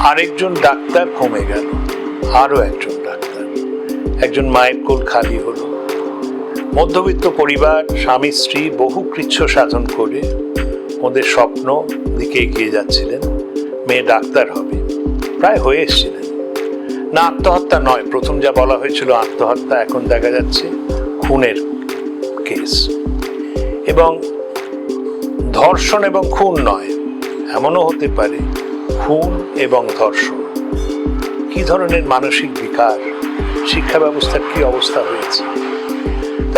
আরেকজন ডাক্তার কমে গেল, আরো একজন ডাক্তার, একজন মায়ের কোল খালি হলো। মধ্যবিত্ত পরিবার, স্বামী স্ত্রী বহু কৃচ্ছ সাধন করে ওদের স্বপ্ন দিকে এগিয়ে যাচ্ছিলেন, মেয়ে ডাক্তার হবে, প্রায় হয়ে এসেছিলেন। না আত্মহত্যা নয়, প্রথম যা বলা হয়েছিল আত্মহত্যা, এখন দেখা যাচ্ছে খুনের কেস। এবং ধর্ষণ এবং খুন নয়, এমনও হতে পারে খুন এবং ধর্ষণ। কি ধরনের মানসিক বিকার, শিক্ষা ব্যবস্থার কি অবস্থা হয়েছে।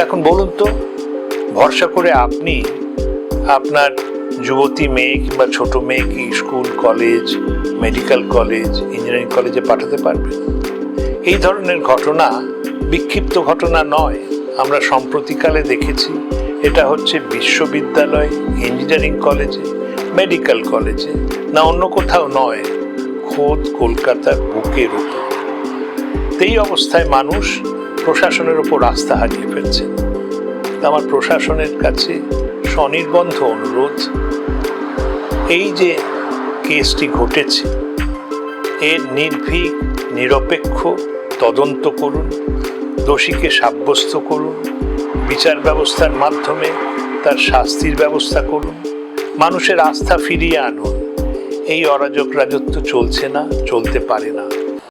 এখন বলুন তো, ভরসা করে আপনি আপনার যুবতী মেয়ে কিংবা ছোট মেয়ে কি school, college, medical college, engineering কলেজে পাঠাতে পারবেন? এই ধরনের ঘটনা বিক্ষিপ্ত ঘটনা নয়, আমরা সম্প্রতিকালে দেখেছি। এটা হচ্ছে বিশ্ববিদ্যালয়, ইঞ্জিনিয়ারিং কলেজে, মেডিকেল কলেজে, না অন্য কোথাও নয়, খোদ কলকাতার বুকের উপর। এই অবস্থায় মানুষ প্রশাসনের উপর আস্থা হারিয়ে ফেলছে। আমার প্রশাসনের কাছে স্বনির্বন্ধ অনুরোধ, এই যে কেসটি ঘটেছে এর নির্ভীক নিরপেক্ষ তদন্ত করুন, দোষীকে সাব্যস্ত করুন, বিচার ব্যবস্থার মাধ্যমে তার শাস্তির ব্যবস্থা করুন, মানুষের আস্থা ফিরিয়ে আনুন। এই অরাজক রাজত্ব চলছে না, চলতে পারে না।